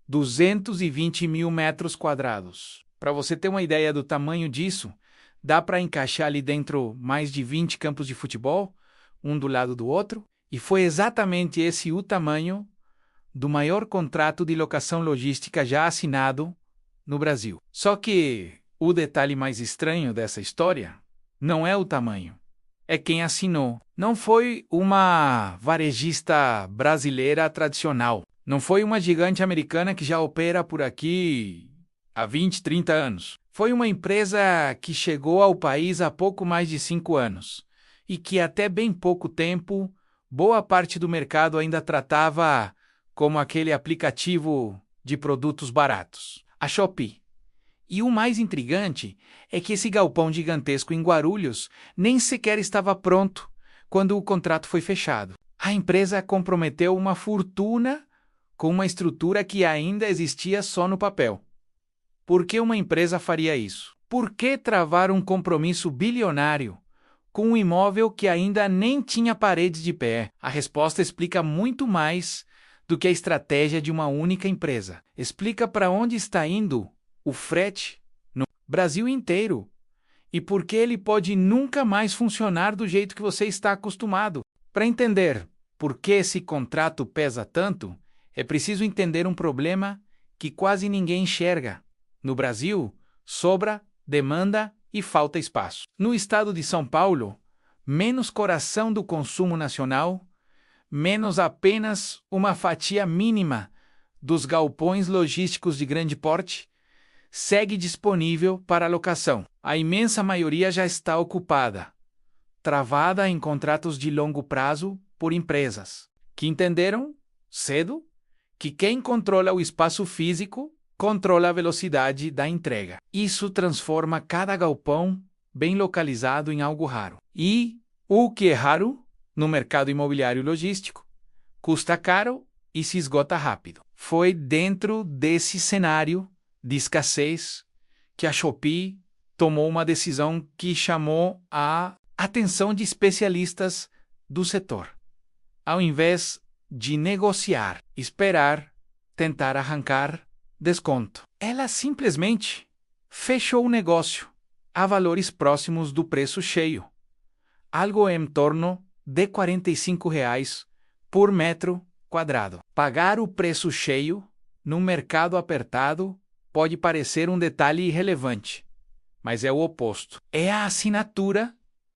220 mil metros quadrados. Para você ter uma ideia do tamanho disso, dá para encaixar ali dentro mais de 20 campos de futebol, um do lado do outro, e foi exatamente esse o tamanho do maior contrato de locação logística já assinado no Brasil. Só que o detalhe mais estranho dessa história não é o tamanho, é quem assinou. Não foi uma varejista brasileira tradicional, não foi uma gigante americana que já opera por aqui há 20, 30 anos. Foi uma empresa que chegou ao país há pouco mais de 5 anos e que até bem pouco tempo, boa parte do mercado ainda tratava como aquele aplicativo de produtos baratos, a Shopee. E o mais intrigante é que esse galpão gigantesco em Guarulhos nem sequer estava pronto quando o contrato foi fechado. A empresa comprometeu uma fortuna com uma estrutura que ainda existia só no papel. Por que uma empresa faria isso? Por que travar um compromisso bilionário com um imóvel que ainda nem tinha paredes de pé? A resposta explica muito mais do que a estratégia de uma única empresa. Explica para onde está indo o frete no Brasil inteiro e por que ele pode nunca mais funcionar do jeito que você está acostumado. Para entender por que esse contrato pesa tanto, é preciso entender um problema que quase ninguém enxerga. No Brasil, sobra, demanda e falta espaço. No estado de São Paulo, menos coração do consumo nacional, menos apenas uma fatia mínima dos galpões logísticos de grande porte, segue disponível para locação. A imensa maioria já está ocupada, travada em contratos de longo prazo por empresas que entenderam, cedo, que quem controla o espaço físico controla a velocidade da entrega. Isso transforma cada galpão bem localizado em algo raro. E o que é raro no mercado imobiliário logístico custa caro e se esgota rápido. Foi dentro desse cenário de escassez que a Shopee tomou uma decisão que chamou a atenção de especialistas do setor. Ao invés de negociar, esperar, tentar arrancar desconto, ela simplesmente fechou o negócio a valores próximos do preço cheio, algo em torno de R$ 45 por metro quadrado. Pagar o preço cheio num mercado apertado pode parecer um detalhe irrelevante, mas é o oposto. É a assinatura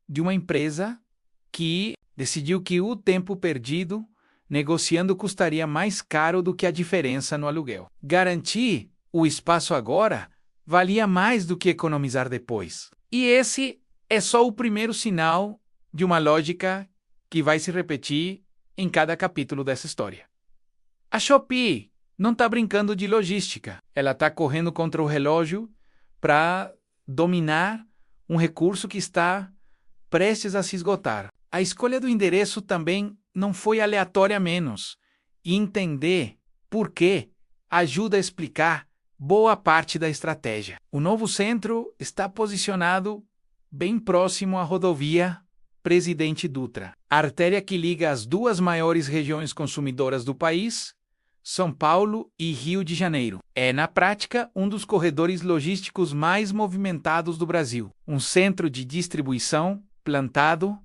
de uma empresa que decidiu que o tempo perdido negociando custaria mais caro do que a diferença no aluguel. Garantir o espaço agora valia mais do que economizar depois. E esse é só o primeiro sinal de uma lógica que vai se repetir em cada capítulo dessa história. A Shopee não está brincando de logística. Ela está correndo contra o relógio para dominar um recurso que está prestes a se esgotar. A escolha do endereço também não foi aleatória menos. E entender por quê ajuda a explicar boa parte da estratégia. O novo centro está posicionado bem próximo à rodovia Presidente Dutra, a artéria que liga as duas maiores regiões consumidoras do país, São Paulo e Rio de Janeiro. É, na prática, um dos corredores logísticos mais movimentados do Brasil. Um centro de distribuição plantado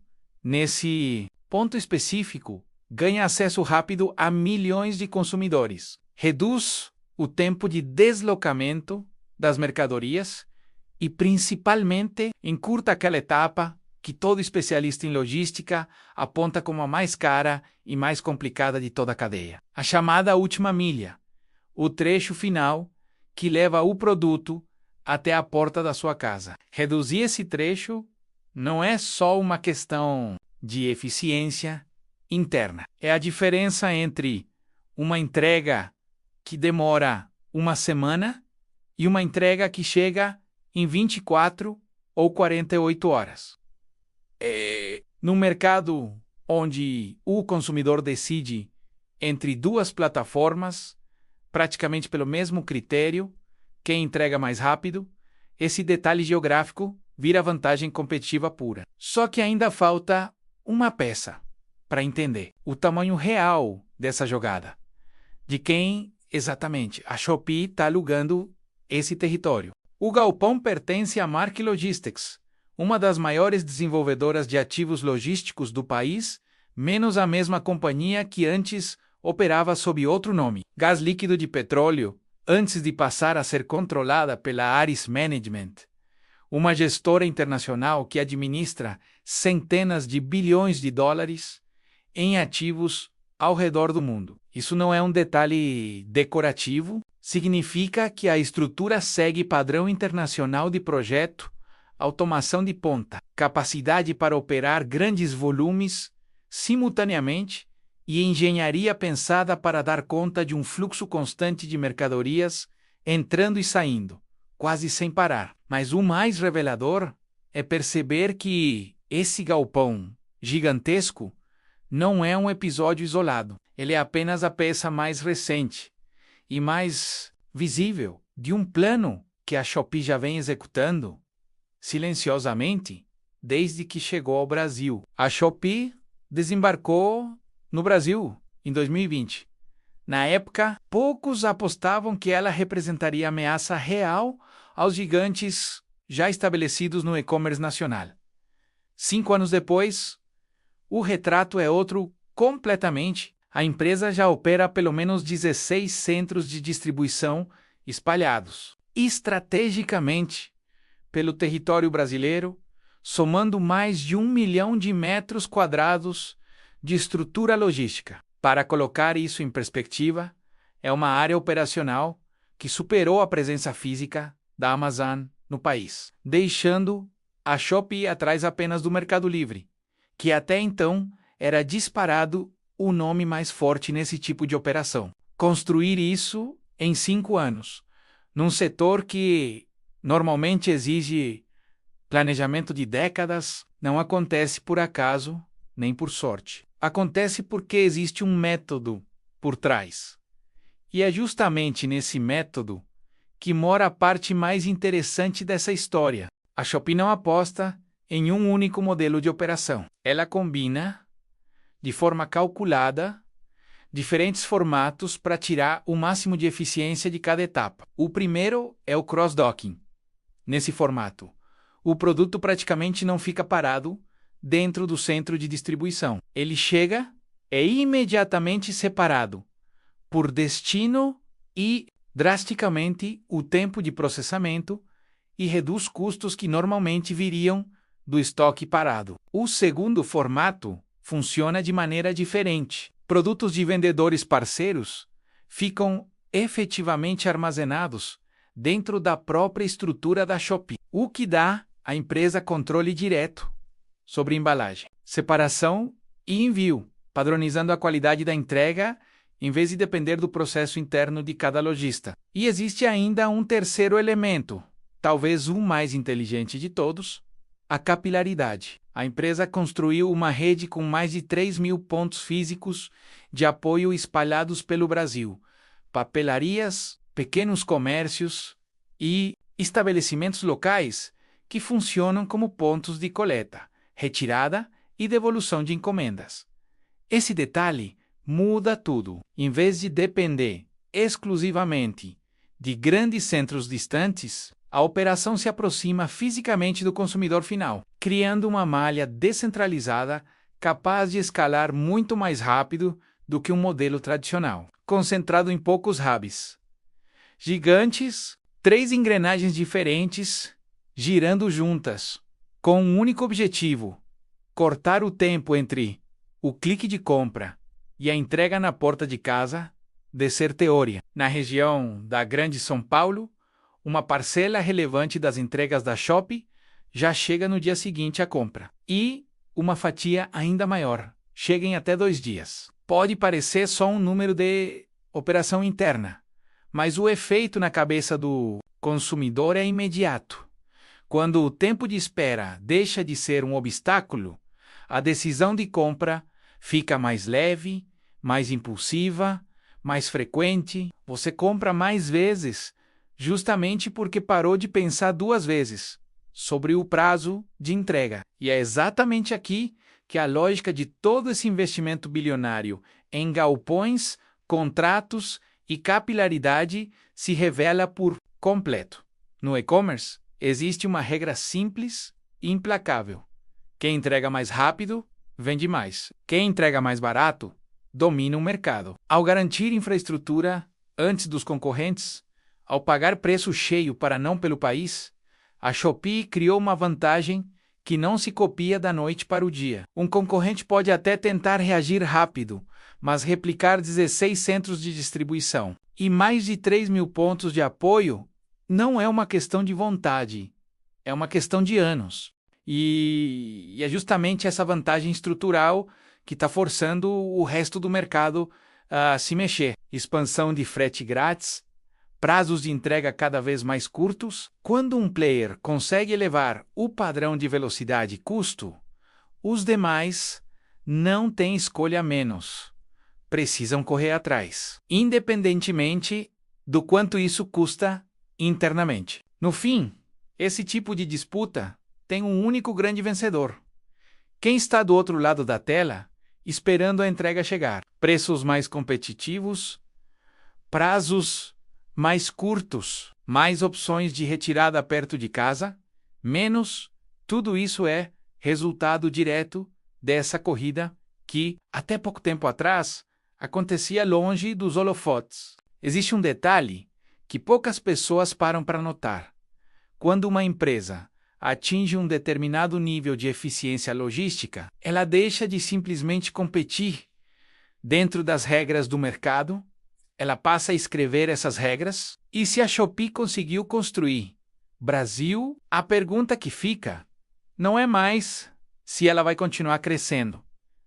nesse ponto específico ganha acesso rápido a milhões de consumidores, reduz o tempo de deslocamento das mercadorias e, principalmente, encurta aquela etapa que todo especialista em logística aponta como a mais cara e mais complicada de toda a cadeia. A chamada última milha, o trecho final que leva o produto até a porta da sua casa. Reduzir esse trecho não é só uma questão de eficiência interna. É a diferença entre uma entrega que demora uma semana e uma entrega que chega em 24 ou 48 horas. Num mercado onde o consumidor decide entre duas plataformas, praticamente pelo mesmo critério, quem entrega mais rápido, esse detalhe geográfico vira vantagem competitiva pura. Só que ainda falta uma peça para entender o tamanho real dessa jogada, de quem Exatamente, a Shopee está alugando esse território. O galpão pertence à Mark Logistics, uma das maiores desenvolvedoras de ativos logísticos do país, menos a mesma companhia que antes operava sob outro nome, Gás Líquido de Petróleo, antes de passar a ser controlada pela Aris Management, uma gestora internacional que administra centenas de bilhões de dólares em ativos ao redor do mundo. Isso não é um detalhe decorativo, significa que a estrutura segue padrão internacional de projeto, automação de ponta, capacidade para operar grandes volumes simultaneamente e engenharia pensada para dar conta de um fluxo constante de mercadorias entrando e saindo, quase sem parar. Mas o mais revelador é perceber que esse galpão gigantesco não é um episódio isolado. Ele é apenas a peça mais recente e mais visível de um plano que a Shopee já vem executando silenciosamente desde que chegou ao Brasil. A Shopee desembarcou no Brasil em 2020. Na época, poucos apostavam que ela representaria ameaça real aos gigantes já estabelecidos no e-commerce nacional. 5 anos depois, o retrato é outro completamente. A empresa já opera pelo menos 16 centros de distribuição espalhados estrategicamente pelo território brasileiro, somando mais de 1 milhão de metros quadrados de estrutura logística. Para colocar isso em perspectiva, é uma área operacional que superou a presença física da Amazon no país, deixando a Shopee atrás apenas do Mercado Livre, que até então era disparado o nome mais forte nesse tipo de operação. Construir isso em 5 anos, num setor que normalmente exige planejamento de décadas, não acontece por acaso nem por sorte. Acontece porque existe um método por trás. E é justamente nesse método que mora a parte mais interessante dessa história. A Shopee não aposta em um único modelo de operação. Ela combina, de forma calculada, diferentes formatos para tirar o máximo de eficiência de cada etapa. O primeiro é o cross-docking. Nesse formato, o produto praticamente não fica parado dentro do centro de distribuição. Ele chega, é imediatamente separado por destino e, drasticamente, o tempo de processamento e reduz custos que normalmente viriam do estoque parado. O segundo formato funciona de maneira diferente. Produtos de vendedores parceiros ficam efetivamente armazenados dentro da própria estrutura da Shopee, o que dá à empresa controle direto sobre embalagem, separação e envio, padronizando a qualidade da entrega em vez de depender do processo interno de cada lojista. E existe ainda um terceiro elemento, talvez o mais inteligente de todos, a capilaridade. A empresa construiu uma rede com mais de 3.000 pontos físicos de apoio espalhados pelo Brasil, papelarias, pequenos comércios e estabelecimentos locais que funcionam como pontos de coleta, retirada e devolução de encomendas. Esse detalhe muda tudo. Em vez de depender exclusivamente de grandes centros distantes, a operação se aproxima fisicamente do consumidor final, criando uma malha descentralizada capaz de escalar muito mais rápido do que um modelo tradicional, concentrado em poucos hubs gigantes, 3 engrenagens diferentes girando juntas, com um único objetivo: cortar o tempo entre o clique de compra e a entrega na porta de casa de ser teoria. Na região da Grande São Paulo, uma parcela relevante das entregas da Shopee já chega no dia seguinte à compra. E uma fatia ainda maior, chega em até 2 dias. Pode parecer só um número de operação interna, mas o efeito na cabeça do consumidor é imediato. Quando o tempo de espera deixa de ser um obstáculo, a decisão de compra fica mais leve, mais impulsiva, mais frequente. Você compra mais vezes, justamente porque parou de pensar 2 vezes sobre o prazo de entrega. E é exatamente aqui que a lógica de todo esse investimento bilionário em galpões, contratos e capilaridade se revela por completo. No e-commerce, existe uma regra simples e implacável. Quem entrega mais rápido, vende mais. Quem entrega mais barato, domina o mercado. Ao garantir infraestrutura antes dos concorrentes, ao pagar preço cheio para não pelo país, a Shopee criou uma vantagem que não se copia da noite para o dia. Um concorrente pode até tentar reagir rápido, mas replicar 16 centros de distribuição e mais de 3.000 pontos de apoio não é uma questão de vontade, é uma questão de anos. E é justamente essa vantagem estrutural que está forçando o resto do mercado a se mexer. Expansão de frete grátis, prazos de entrega cada vez mais curtos. Quando um player consegue elevar o padrão de velocidade e custo, os demais não têm escolha a menos. Precisam correr atrás, independentemente do quanto isso custa internamente. No fim, esse tipo de disputa tem um único grande vencedor. Quem está do outro lado da tela, esperando a entrega chegar. Preços mais competitivos, prazos mais curtos, mais opções de retirada perto de casa, menos, tudo isso é resultado direto dessa corrida que, até pouco tempo atrás, acontecia longe dos holofotes. Existe um detalhe que poucas pessoas param para notar. Quando uma empresa atinge um determinado nível de eficiência logística, ela deixa de simplesmente competir dentro das regras do mercado, ela passa a escrever essas regras. E se a Shopee conseguiu construir Brasil, a pergunta que fica não é mais se ela vai continuar crescendo,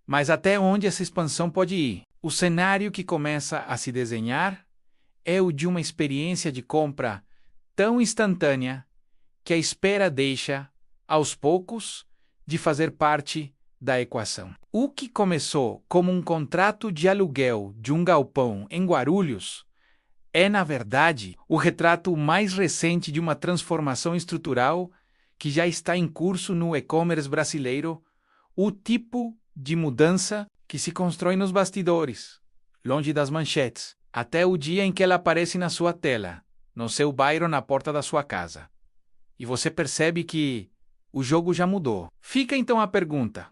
mas até onde essa expansão pode ir. O cenário que começa a se desenhar é o de uma experiência de compra tão instantânea que a espera deixa, aos poucos, de fazer parte da equação. O que começou como um contrato de aluguel de um galpão em Guarulhos é, na verdade, o retrato mais recente de uma transformação estrutural que já está em curso no e-commerce brasileiro, o tipo de mudança que se constrói nos bastidores, longe das manchetes, até o dia em que ela aparece na sua tela, no seu bairro, na porta da sua casa. E você percebe que o jogo já mudou. Fica então a pergunta: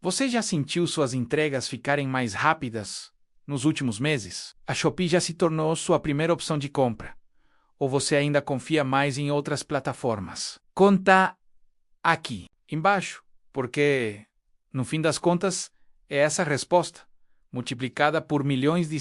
você já sentiu suas entregas ficarem mais rápidas nos últimos meses? A Shopee já se tornou sua primeira opção de compra? Ou você ainda confia mais em outras plataformas? Conta aqui embaixo, porque, no fim das contas, é essa resposta, multiplicada por milhões de